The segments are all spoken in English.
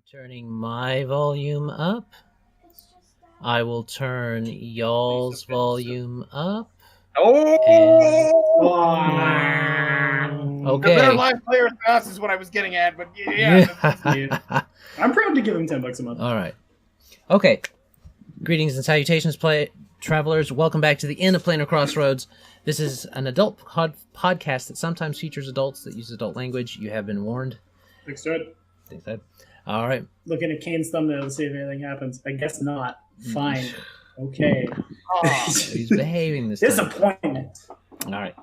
Turning my volume up. I will turn y'all's volume up. Oh! Okay. A better live player than us is what I was getting at, but yeah. I'm proud to give him $10 a month. All right. Okay. Greetings and salutations, travelers. Welcome back to the Inn of Planar Crossroads. This is an adult podcast that sometimes features adults that use adult language. You have been warned. Thanks, Ted. Thanks, Ed. All right. Looking at Kane's thumbnail to see if anything happens. I guess not. Fine. Okay. He's behaving this time. Disappointment. All right.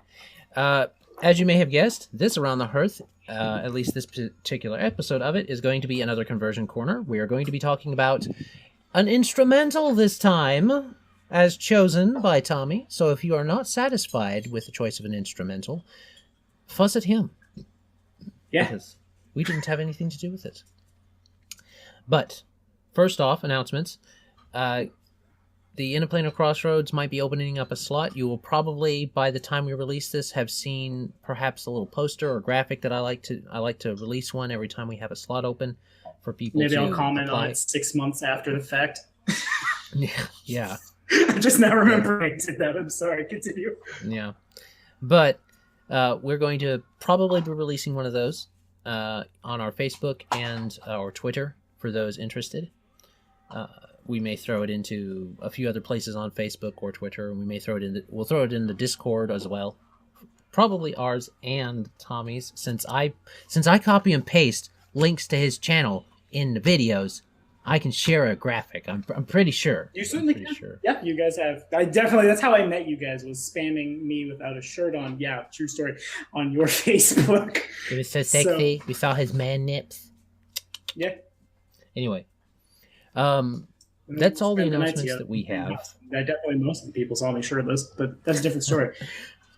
As you may have guessed, this Around the Hearth, at least this particular episode of it, is going to be another conversion corner. We are going to be talking about an instrumental this time, as chosen by Tommy. So if you are not satisfied with the choice of an instrumental, fuss at him. Yeah. Because we didn't have anything to do with it. But, first off, announcements. The Inn of Planar Crossroads might be opening up a slot. You will probably, by the time we release this, have seen perhaps a little poster or graphic that I like to release one every time we have a slot open for people. Maybe to I'll comment apply. on it 6 months after the fact. Yeah. I'm just now remembering that. I'm sorry. Continue. Yeah. But we're going to probably be releasing one of those on our Facebook and or Twitter for those interested. We may throw it into a few other places on Facebook or Twitter, and we'll throw it in the Discord as well. Probably ours and Tommy's, since I copy and paste links to his channel in the videos. I can share a graphic. I'm pretty sure. You certainly can. Sure. Yeah, you guys have. That's how I met you guys, was spamming me without a shirt on. Yeah, true story. On your Facebook. It was so sexy. We saw his man nips. Yeah. Anyway. That's all the announcements that we have. Most of the people saw me shirtless, but that's a different story.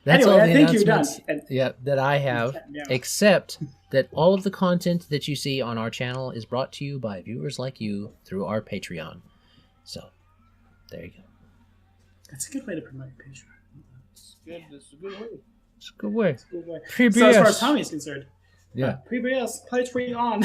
That's anyway, all the I think you're done. That I have, except that all of the content that you see on our channel is brought to you by viewers like you through our Patreon. So, there you go. That's a good way to promote Patreon. That's a good way. It's a good way. So as far as Tommy's concerned, PBS Patreon.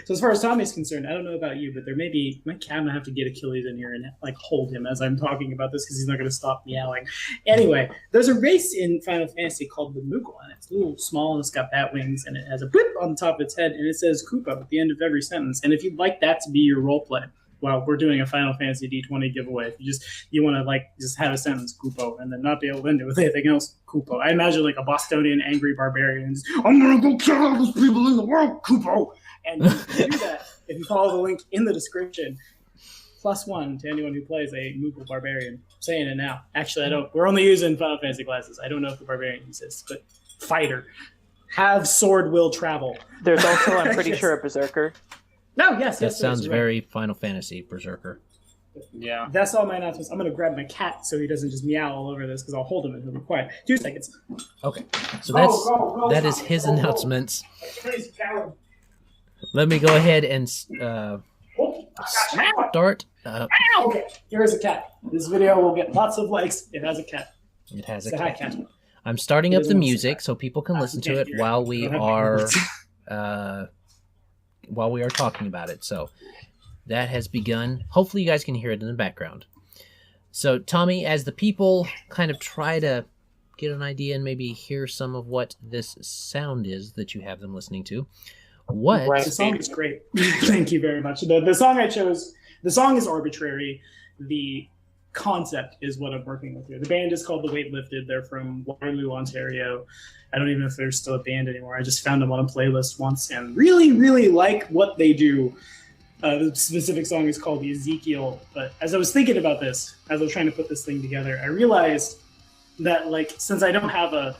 So as far as Tommy's concerned, I don't know about you, but there may be my cat. I'm gonna have to get Achilles in here and hold him as I'm talking about this because he's not gonna stop meowing. Anyway, there's a race in Final Fantasy called the Moogle, and it's a little small and it's got bat wings and it has a blip on the top of its head and it says Koopa at the end of every sentence. And if you'd like that to be your role play, well, we're doing a Final Fantasy D20 giveaway. If you want to just have a sentence Koopo and then not be able to end it with anything else Koopo. I imagine like a Bostonian angry barbarian. I'm gonna go kill all those people in the world, Koopo. And you can do that if you follow the link in the description. +1 to anyone who plays a Moogle barbarian. I'm saying it now. Actually, I don't. We're only using Final Fantasy classes. I don't know if the barbarian exists, but fighter. Have sword will travel. There's also, I'm pretty sure, a berserker. No, yes. That sounds very Final Fantasy Berserker. Yeah. That's all my announcements. I'm going to grab my cat so he doesn't just meow all over this because I'll hold him and he'll be quiet. 2 seconds. Okay. So that is his announcements. Let me go ahead and start. Okay, here is a cat. This video will get lots of likes. It has a cat. It has a cat. Hi, cat. I'm starting up the music so people can listen to it while we are talking about it. So that has begun. Hopefully you guys can hear it in the background. So Tommy, as the people kind of try to get an idea and maybe hear some of what this sound is that you have them listening to, the song is great. Thank you very much. The song I chose, the song is arbitrary. The concept is what I'm working with here. The band is called The Weight Lifted. They're from Waterloo, Ontario. I don't even know if they're still a band anymore. I just found them on a playlist once and really, really like what they do. The specific song is called Ezekiel. But as I was thinking about this, as I was trying to put this thing together, I realized that since I don't have I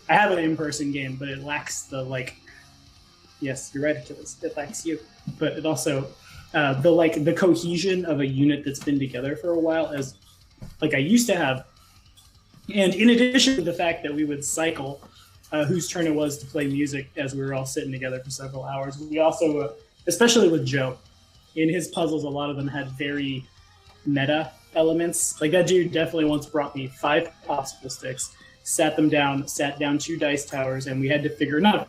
have an in-person game, but it lacks the yes, you're right, Achilles. It lacks you. But it also the cohesion of a unit that's been together for a while as I used to have. And in addition to the fact that we would cycle whose turn it was to play music as we were all sitting together for several hours, we also, especially with Joe, in his puzzles, a lot of them had very meta elements. That dude definitely once brought me 5 popsicle sticks, sat down 2 dice towers, and we had to figure, not a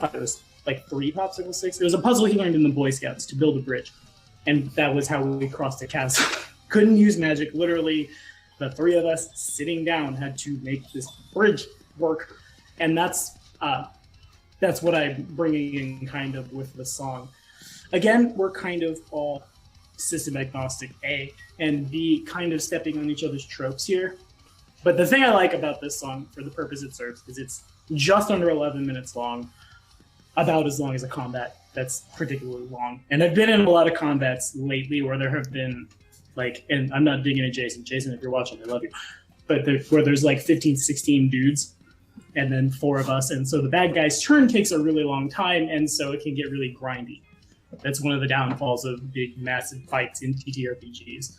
like 3 popsicle sticks. It was a puzzle he learned in the Boy Scouts to build a bridge, and that was how we crossed the chasm. Couldn't use magic. Literally, the 3 of us sitting down had to make this bridge work, and that's what I'm bringing in kind of with the song. Again, we're kind of all system agnostic, A, and B, kind of stepping on each other's tropes here. But the thing I like about this song, for the purpose it serves, is it's just under 11 minutes long, about as long as a combat that's particularly long. And I've been in a lot of combats lately where there have been, like, and I'm not digging at Jason. Jason, if you're watching, I love you. But where there's like 15, 16 dudes, and then 4 of us. And so the bad guy's turn takes a really long time, and so it can get really grindy. That's one of the downfalls of big, massive fights in TTRPGs.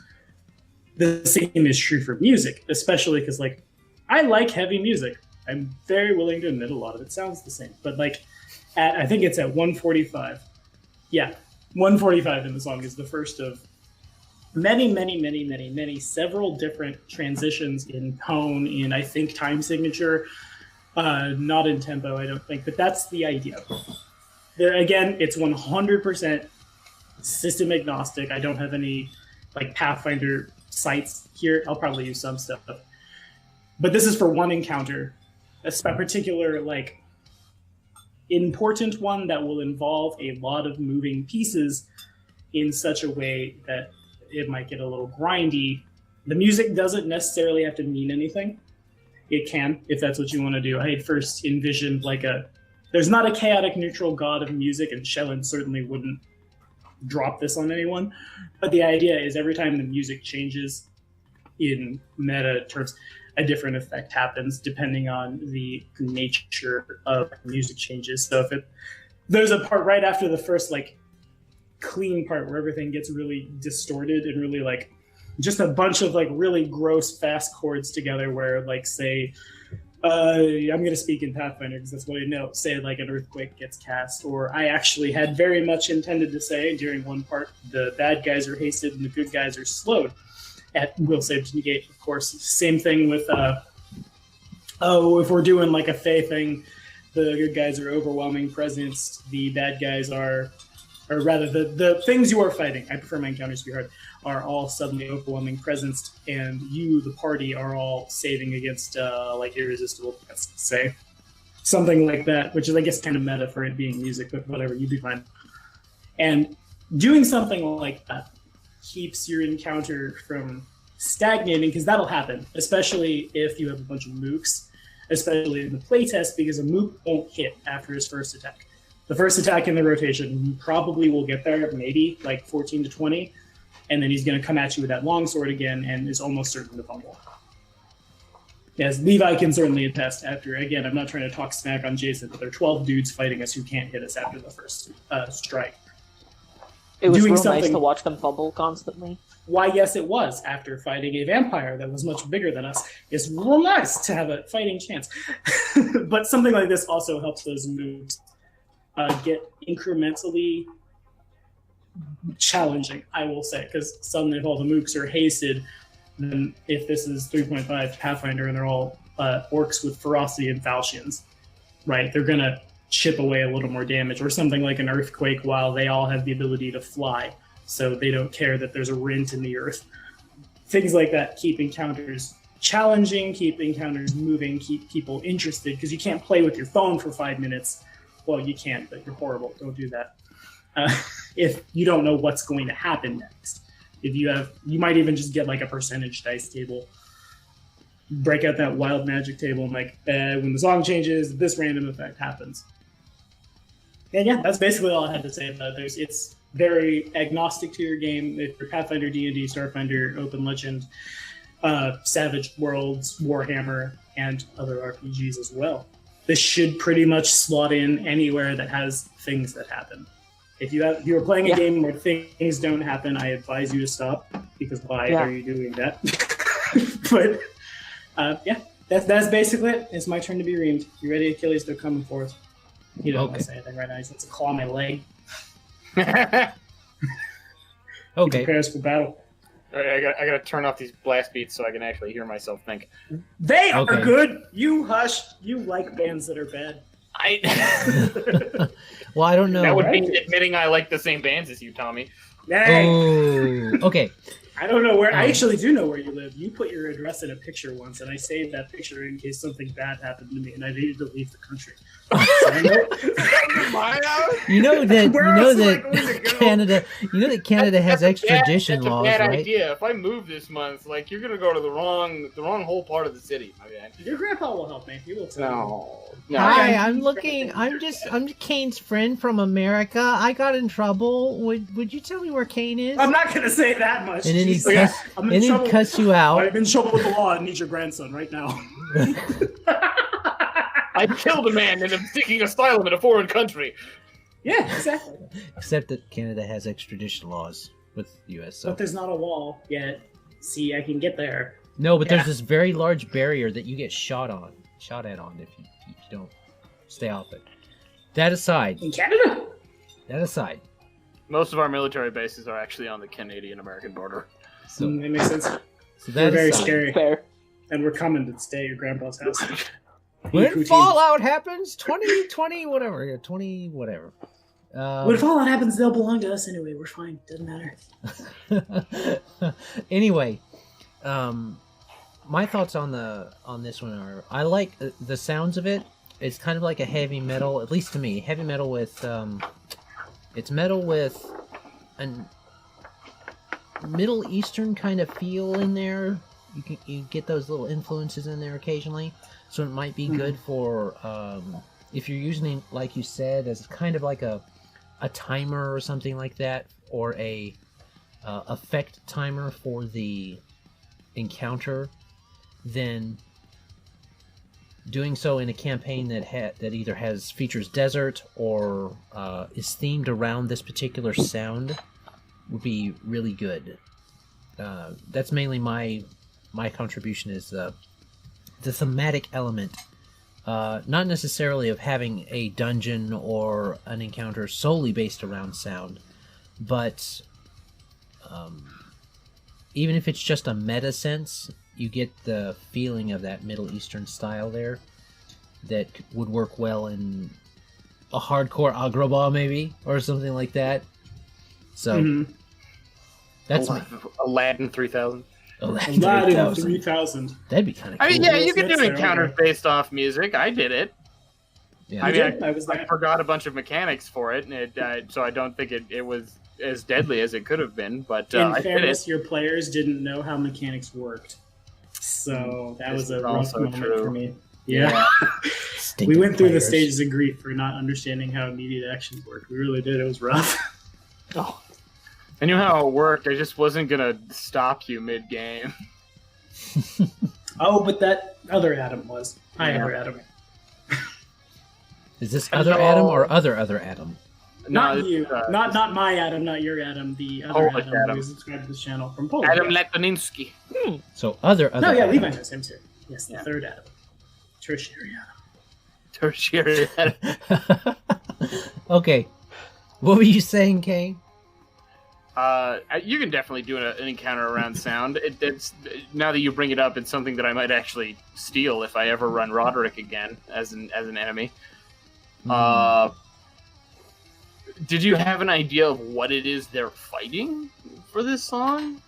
The same is true for music, especially because, like, I like heavy music. I'm very willing to admit a lot of it sounds the same. But, like, I think it's at 145. Yeah, 145 in the song is the first of many, several different transitions in tone, in, I think, time signature. Not in tempo, I don't think. But that's the idea. Again, it's 100% system agnostic. I don't have any like Pathfinder sites here. I'll probably use some stuff. But this is for one encounter, a particular like important one that will involve a lot of moving pieces in such a way that it might get a little grindy. The music doesn't necessarily have to mean anything. It can, if that's what you want to do. I had first envisioned like there's not a chaotic neutral god of music, and Shellen certainly wouldn't drop this on anyone. But the idea is every time the music changes in meta terms, a different effect happens depending on the nature of music changes. So there's a part right after the first like clean part where everything gets really distorted and really like just a bunch of like really gross fast chords together where like say I'm going to speak in Pathfinder because that's what I know. Say like an earthquake gets cast, or I actually had very much intended to say during one part, the bad guys are hasted and the good guys are slowed at will save to negate, of course. Same thing with, if we're doing like a Fey thing, the good guys are overwhelming presence, the bad guys are, or rather the things you are fighting, I prefer my encounters to be hard, are all suddenly overwhelming presence, and you, the party, are all saving against like irresistible threats, say. Something like that, which is, I guess, kind of meta for it being music, but whatever, you'd be fine. And doing something like that keeps your encounter from stagnating, because that'll happen, especially if you have a bunch of mooks, especially in the playtest, because a mook won't hit after his first attack. The first attack in the rotation probably will get there, maybe like 14 to 20, and then he's going to come at you with that longsword again and is almost certain to fumble. Yes, Levi can certainly attest after, again, I'm not trying to talk smack on Jason, but there are 12 dudes fighting us who can't hit us after the first strike. It was real nice to watch them fumble constantly. Why, yes, it was. After fighting a vampire that was much bigger than us, it's real nice to have a fighting chance. But something like this also helps those moves get incrementally challenging, I will say, because suddenly if all the mooks are hasted, then if this is 3.5 Pathfinder and they're all orcs with ferocity and falchions, right, they're going to chip away a little more damage, or something like an earthquake while they all have the ability to fly, so they don't care that there's a rent in the earth. Things like that keep encounters challenging, keep encounters moving, keep people interested, because you can't play with your phone for 5 minutes. Well, you can, but you're horrible. Don't do that. If you don't know what's going to happen next. If you might even just get like a percentage dice table, break out that wild magic table, and like when the song changes, this random effect happens. And yeah, that's basically all I had to say about it. It's very agnostic to your game. If you're Pathfinder, D&D, Starfinder, Open Legend, Savage Worlds, Warhammer, and other RPGs as well. This should pretty much slot in anywhere that has things that happen. If you're playing a game where things don't happen, I advise you to stop, because why are you doing that? But that's basically it. It's my turn to be reamed. You ready, Achilles? They're coming forth. You don't want to say anything right now. He's got to claw my leg. Okay. He prepares for battle. All right, I gotta turn off these blast beats so I can actually hear myself think. They are good. You hush. You like bands that are bad. Well, I don't know. That would be admitting I like the same bands as you, Tommy. Hey, Oh, okay. I don't know where. I actually do know where you live. You put your address in a picture once, and I saved that picture in case something bad happened to me and I needed to leave the country. So I know. You know that. Where You know else am I that going to go? Canada. You know that Canada has extradition laws, That's a bad right? idea. If I move this month, like you're gonna go to the wrong whole part of the city, my man. Your grandpa will help me. He will tell No. Hi, I'm looking. I'm Kane's friend from America. I got in trouble. Would you tell me where Kane is? I'm not going to say that much. And then he Jeez. I'm in trouble. cuss you out. I'm in trouble with the law and need your grandson right now. I killed a man and I'm seeking asylum in a foreign country. Yeah, exactly. Except that Canada has extradition laws with the U.S. So But there's not a wall yet. See, I can get there. no, but Yeah. there's this very large barrier that you get shot at on if you don't stay off it. That aside, In Canada? Most of our military bases are actually on the Canadian-American border. so That makes sense. so They're that very aside, scary. Fair. And we're coming to stay at your grandpa's house. when Poutine. Fallout happens, 2020 whatever, 20 whatever. When Fallout happens, they'll belong to us anyway. We're fine. Doesn't matter. Anyway, my thoughts on this one are I like the sounds of it. It's kind of like a heavy metal, at least to me. Heavy metal with it's metal with a Middle Eastern kind of feel in there. You get those little influences in there occasionally, so it might be good for if you're using it, like you said, as kind of like a timer or something like that, or a effect timer for the encounter, then doing so in a campaign that either features desert or is themed around this particular sound would be really good. That's mainly my contribution is the thematic element. Not necessarily of having a dungeon or an encounter solely based around sound, but even if it's just a meta sense, you get the feeling of that Middle Eastern style there that would work well in a hardcore agrabah maybe, or something like that. So that's me. Aladdin 3000. Aladdin Aladdin 3000. 3000. That'd be kind of cool. I mean, yeah, you could do That's encounters based off music. I did it. Yeah. I mean, I was I there. forgot a bunch of mechanics for it, and so I don't think it was as deadly as it could have been. But In I did fairness, it. your players didn't know how mechanics worked. So that This was a is rough also moment true. for me. Yeah. Stinking We went through the players. stages of grief for not understanding how immediate actions work. We really did. It was rough. Oh, I knew how it worked. I just wasn't gonna stop you mid game. Oh, but that other Adam was. Hi, Yeah. other Adam. Is this Hello. other Adam or other Adam? Not No, you. it's, Not my Adam, not your Adam. The other Polish Adam, Adam. who subscribed to this channel from Poland. Adam yeah. Letwininsky. So other No, yeah, Adam. Levi knows him too. Yes, the Yeah. third Adam. Tertiary Adam. Tertiary. Okay, what were you saying, Kane? You can definitely do an encounter around sound. It's now that you bring it up, it's something that I might actually steal if I ever run Roderick again as an enemy. Did you have an idea of what it is they're fighting for this song?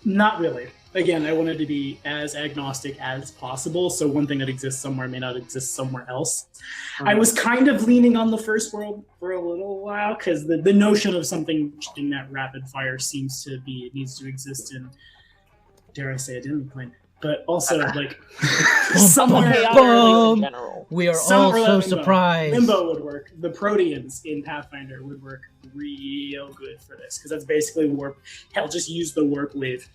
Not really. Again, I wanted to be as agnostic as possible, so one thing that exists somewhere may not exist somewhere else. I was kind of leaning on the first world for a little while, because the notion of something in that rapid fire seems to be, it needs to exist in, dare I say, a demi plane. But also, like, somewhere, chaotic Boom. in general. We are somewhere all so Limbo. surprised. Limbo would work. The Proteans in Pathfinder would work real good for this, because that's basically warp. Hell, just use the warp wave.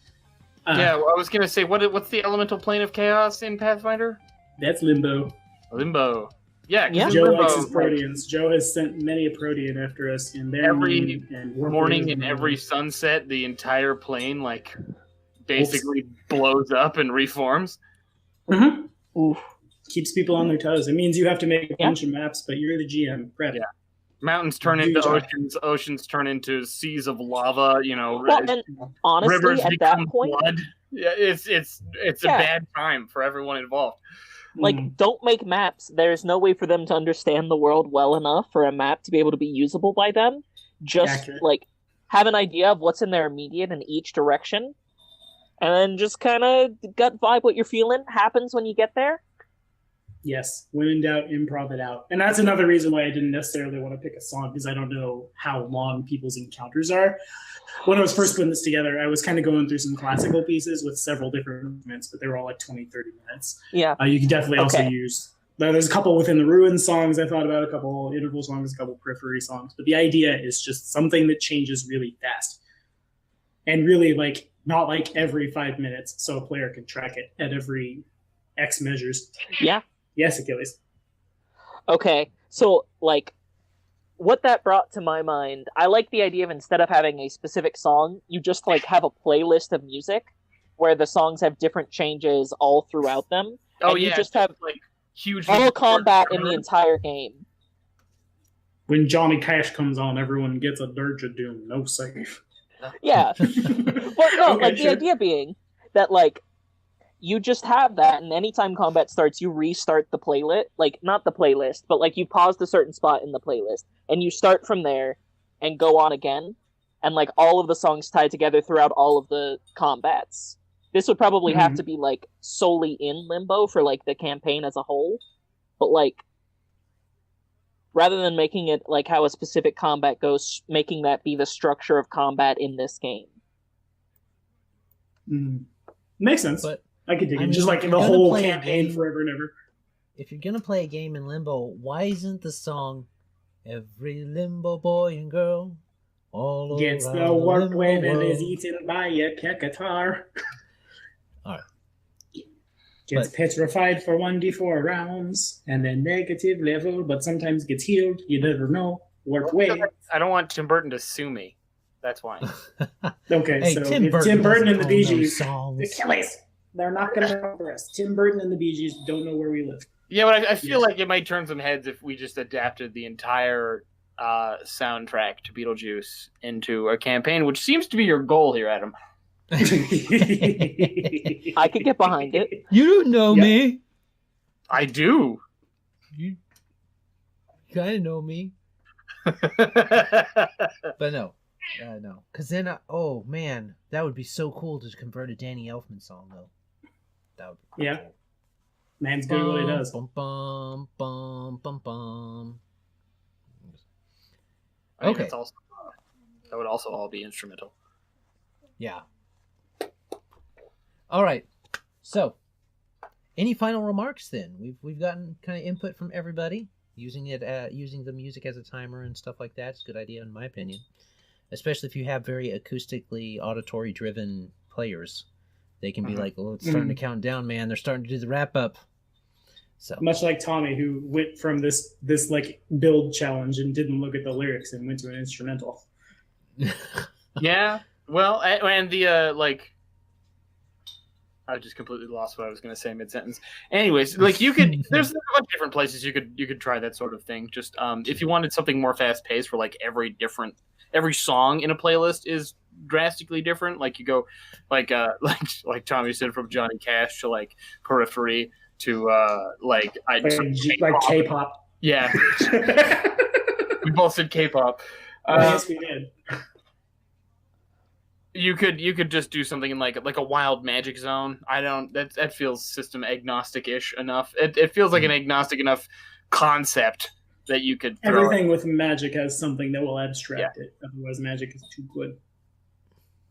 Yeah, well, I was gonna say, what's the elemental plane of chaos in Pathfinder? That's Limbo. Limbo. Yeah, 'cause Yeah. in Joe Limbo, likes his Proteans. Joe has sent many a Protean after us in their Every name and warp morning wave and and every sunset, the entire plane basically blows up and reforms. Mhm. Oof. Keeps people on their toes. It means you have to make a Yeah. bunch of maps, but you're the GM. Prep. Yeah. Mountains turn Do into your job. oceans. Oceans turn into seas of lava. Well, and honestly, rivers at become that point, blood. Yeah, it's a Yeah. bad time for everyone involved. Like, don't make maps. There's no way for them to understand the world well enough for a map to be able to be usable by them. Just, Accurate. like, have an idea of what's in their immediate in each direction, and then just kind of gut vibe what you're feeling happens when you get there. Yes, when in doubt, improv it out. And that's another reason why I didn't necessarily want to pick a song, because I don't know how long people's encounters are. When I was first putting this together, I was kind of going through some classical pieces with several different movements, but they were all like 20, 30 minutes. Yeah. You can definitely also use... There's a couple within the Ruins songs I thought about, a couple interval songs, a couple periphery songs. But the idea is just something that changes really fast. And really, like, not like every 5 minutes, so a player can track it at every X measures. Yeah. Yes, Achilles. Okay, so, like, what that brought to my mind, I like the idea of instead of having a specific song, you just, like, have a playlist of music where the songs have different changes all throughout them. Oh, and yeah. you just have, like, huge all combat in the entire game. When Johnny Cash comes on, everyone gets a Dirge of Doom, no save. Yeah. Well, no, Okay, like, sure. the idea being that, like, you just have that, and anytime combat starts, you restart the playlist. Like, not the playlist, but, like, you paused a certain spot in the playlist, and you start from there and go on again, and, like, all of the songs tied together throughout all of the combats. This would probably have to be, like, solely in Limbo for, like, the campaign as a whole, but, like, rather than making it, like, how a specific combat goes, making that be the structure of combat in this game. Makes sense. But I could dig I it. mean, Just like if the you're whole gonna play a campaign game- forever and ever. if you're gonna play a game in Limbo, why isn't the song "Every Limbo boy and girl all Gets around the work Limbo when it world"? is eaten by a Kekatar. Alright. Gets But- petrified for 1d4 rounds, and then negative level, but sometimes gets healed. You never know. Work way. I don't want Tim Burton to sue me. That's why. Okay, Hey, so Tim if Burton Tim Burton doesn't and the own Bee those Gees, songs. Achilles, they're not going to remember us. Tim Burton and the Bee Gees don't know where we live. Yeah, but I feel like it might turn some heads if we just adapted the entire soundtrack to Beetlejuice into a campaign, which seems to be your goal here, Adam. I could get behind it. You don't know Yeah. me. I do. You kind of know me, but no, no. Because then, oh man, that would be so cool to convert a Danny Elfman song, though. That would be cool. Yeah. Man's good at what he does. Bum, bum, bum, bum, bum. I think Okay. that's also, that would also all be instrumental. Yeah. All right. So, any final remarks then? We've gotten kind of input from everybody. Using the music as a timer and stuff like that is a good idea in my opinion. Especially if you have very acoustically auditory driven players. They can be like, "Oh, it's starting to count down, man. They're starting to do the wrap up." So Much like Tommy, who went from this like build challenge and didn't look at the lyrics and went to an instrumental. Yeah. Well, and the like, I just completely lost what I was going to say mid-sentence. Anyways, like there's a bunch of different places you could try that sort of thing. Just if you wanted something more fast-paced, where like every song in a playlist is drastically different. Like you go, like Tommy said, from Johnny Cash to like Periphery to like K-pop. Yeah, we both said K-pop. Yes, we did. You could just do something in like a wild magic zone. That feels system agnostic-ish enough. It feels like an agnostic enough concept that you could throw Everything with magic has something that will abstract it. Otherwise, magic is too good.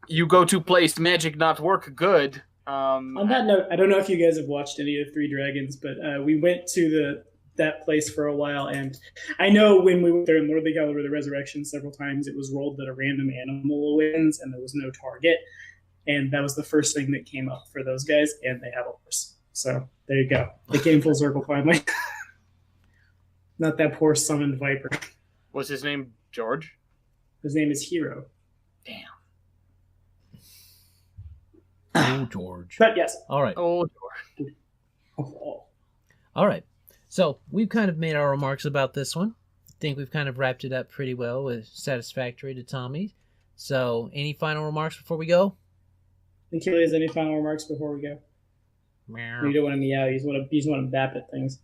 You go to place magic not work good. On that note, I don't know if you guys have watched any of Three Dragons, but we went to that place for a while, and I know when we went there in Lord of the Caliber the Resurrection several times, it was rolled that a random animal wins, and there was no target, and that was the first thing that came up for those guys, and they have a horse. So there you go. They came full circle finally. Not that poor summoned viper. Was his name George? His name is Hero. Damn. Oh, George. But yes. All right. Oh, George. Oh. All right. So we've kind of made our remarks about this one. I think we've kind of wrapped it up pretty well with satisfactory to Tommy. So any final remarks before we go? Achilles, any final remarks before we go? You don't want to meow. You just want to bap at things.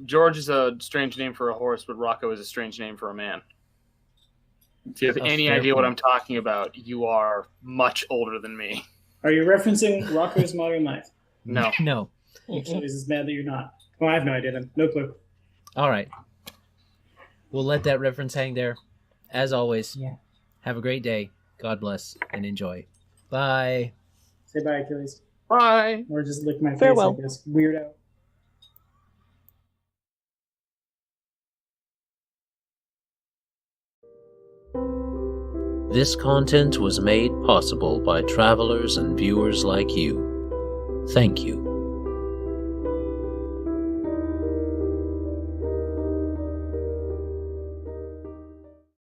George is a strange name for a horse, but Rocco is a strange name for a man. If you have any idea what I'm talking about, you are much older than me. Are you referencing Rocco's Modern Life? No. No. Actually, this is bad that you're not. Well, I have no idea then. No clue. All right. We'll let that reference hang there. As always, have a great day. God bless and enjoy. Bye. Say bye, Achilles. Bye. Or just lick my face Farewell. like this. Weirdo. This content was made possible by travelers and viewers like you. Thank you.